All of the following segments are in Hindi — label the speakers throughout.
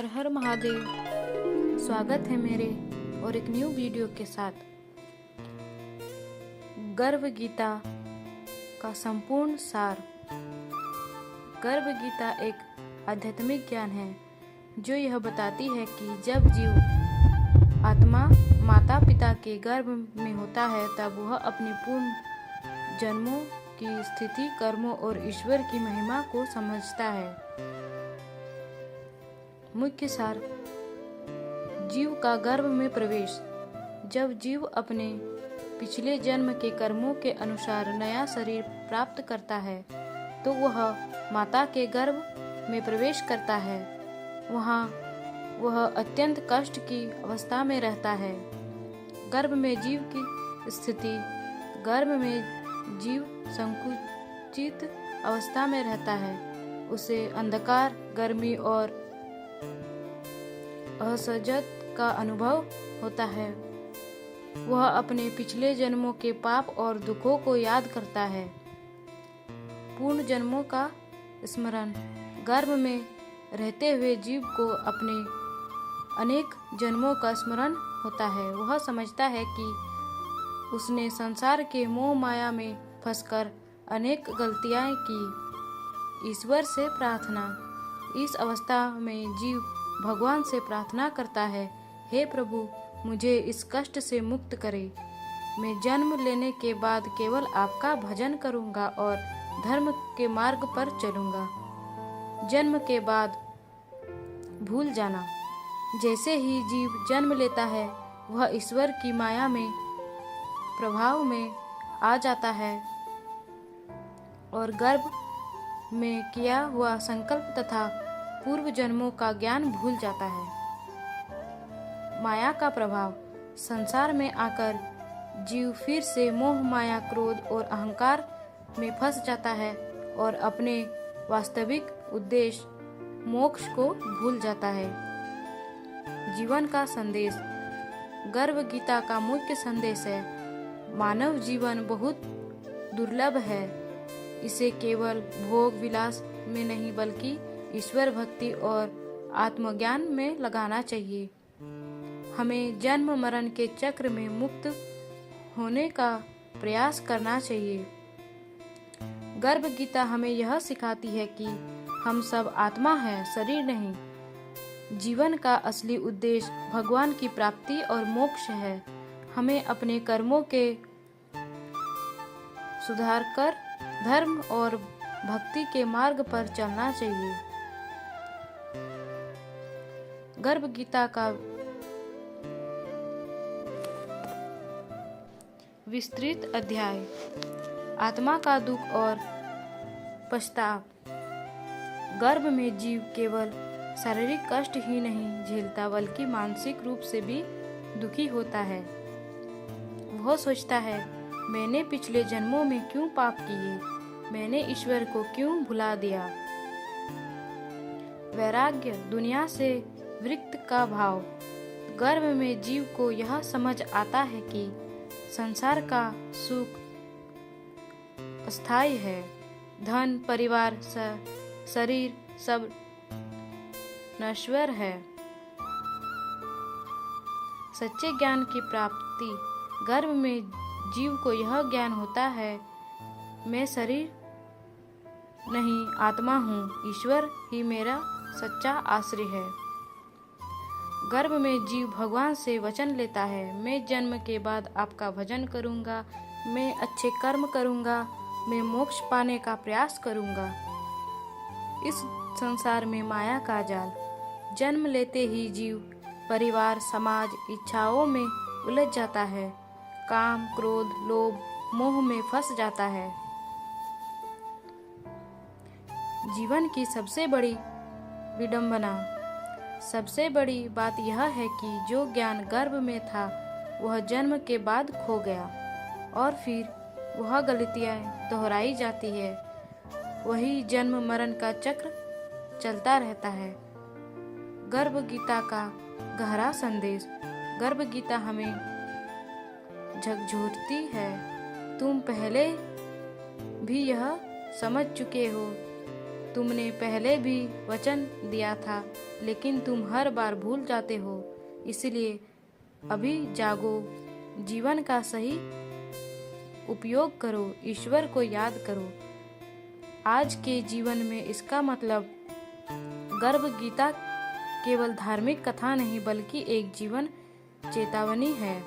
Speaker 1: हर हर महादेव। स्वागत है मेरे और एक न्यू वीडियो के साथ। गर्भ गीता का संपूर्ण सार। गर्भ गीता एक आध्यात्मिक ज्ञान है जो यह बताती है कि जब जीव आत्मा माता पिता के गर्भ में होता है तब वह अपनी पूर्व जन्मों की स्थिति, कर्मों और ईश्वर की महिमा को समझता है। मुख्य सार। जीव का गर्भ में प्रवेश। जब जीव अपने पिछले जन्म के कर्मों के अनुसार नया शरीर प्राप्त करता है तो वह माता के गर्भ में प्रवेश करता है। वहाँ वह अत्यंत कष्ट की अवस्था में रहता है। गर्भ में जीव की स्थिति। गर्भ में जीव संकुचित अवस्था में रहता है। उसे अंधकार, गर्मी और असहजत का अनुभव होता है। वह अपने पिछले जन्मों के पाप और दुखों को याद करता है। पूर्ण जन्मों का स्मरण। गर्भ में रहते हुए जीव को अपने अनेक जन्मों का स्मरण होता है। वह समझता है कि उसने संसार के मोह माया में फंसकर अनेक गलतियां की। ईश्वर से प्रार्थना। इस अवस्था में जीव भगवान से प्रार्थना करता है, हे प्रभु, मुझे इस कष्ट से मुक्त करें। मैं जन्म लेने के बाद केवल आपका भजन करूंगा और धर्म के मार्ग पर चलूंगा। जन्म के बाद भूल जाना। जैसे ही जीव जन्म लेता है वह ईश्वर की माया में प्रभाव में आ जाता है और गर्भ में किया हुआ संकल्प तथा पूर्व जन्मों का ज्ञान भूल जाता है। माया का प्रभाव। संसार में आकर जीव फिर से मोह, माया, क्रोध और अहंकार में फंस जाता है और अपने वास्तविक उद्देश्य मोक्ष को भूल जाता है। जीवन का संदेश। गर्भ गीता का मुख्य संदेश है, मानव जीवन बहुत दुर्लभ है। इसे केवल भोग विलास में नहीं बल्कि ईश्वर भक्ति और आत्मज्ञान में लगाना चाहिए। हमें जन्म मरण के चक्र में मुक्त होने का प्रयास करना चाहिए। गर्भ गीता हमें यह सिखाती है कि हम सब आत्मा हैं, शरीर नहीं। जीवन का असली उद्देश्य भगवान की प्राप्ति और मोक्ष है। हमें अपने कर्मों के सुधार कर धर्म और भक्ति के मार्ग पर चलना चाहिए। गर्भ गीता का विस्तृत अध्याय। आत्मा का दुख और पश्चाताप। गर्भ में जीव केवल शारीरिक कष्ट ही नहीं झेलता बल्कि मानसिक रूप से भी दुखी होता है। वह सोचता है, मैंने पिछले जन्मों में क्यों पाप किए, मैंने ईश्वर को क्यों भुला दिया। वैराग्य। दुनिया से विरक्त का भाव। गर्भ में जीव को यह समझ आता है कि संसार का सुख अस्थायी है। धन, परिवार, शरीर सब नश्वर है। सच्चे ज्ञान की प्राप्ति। गर्भ में जीव को यह ज्ञान होता है, मैं शरीर नहीं आत्मा हूँ, ईश्वर ही मेरा सच्चा आश्रय है। गर्भ में जीव भगवान से वचन लेता है, मैं जन्म के बाद आपका भजन करूंगा, मैं अच्छे कर्म करूंगा, मैं मोक्ष पाने का प्रयास करूंगा। इस संसार में माया का जाल। जन्म लेते ही जीव परिवार, समाज, इच्छाओं में उलझ जाता है। काम, क्रोध, लोभ, मोह में फंस जाता है। जीवन की सबसे बड़ी विडंबना। सबसे बड़ी बात यह है कि जो ज्ञान गर्भ में था वह जन्म के बाद खो गया और फिर वह गलतियां दोहराई जाती है। वही जन्म मरण का चक्र चलता रहता है। गर्भ गीता का गहरा संदेश। गर्भ गीता हमें झकझोरती है, तुम पहले भी यह समझ चुके हो तुमने पहले भी वचन दिया था, लेकिन तुम हर बार भूल जाते हो। इसलिए अभी जागो, जीवन का सही उपयोग करो, ईश्वर को याद करो। आज के जीवन में इसका मतलब गर्भ गीता केवल धार्मिक कथा नहीं बल्कि एक जीवन चेतावनी है।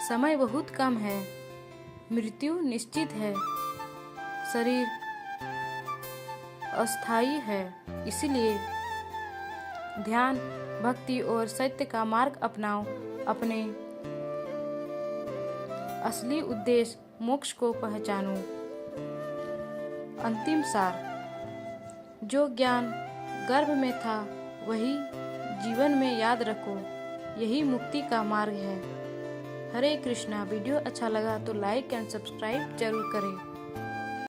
Speaker 1: समय बहुत कम है, मृत्यु निश्चित है, शरीर अस्थायी है। इसलिए ध्यान, भक्ति और सत्य का मार्ग अपनाओ। अपने असली उद्देश्य मोक्ष को पहचानो। अंतिम सार, जो ज्ञान गर्भ में था वही जीवन में याद रखो, यही मुक्ति का मार्ग है। हरे कृष्णा। वीडियो अच्छा लगा तो लाइक एंड सब्सक्राइब जरूर करें।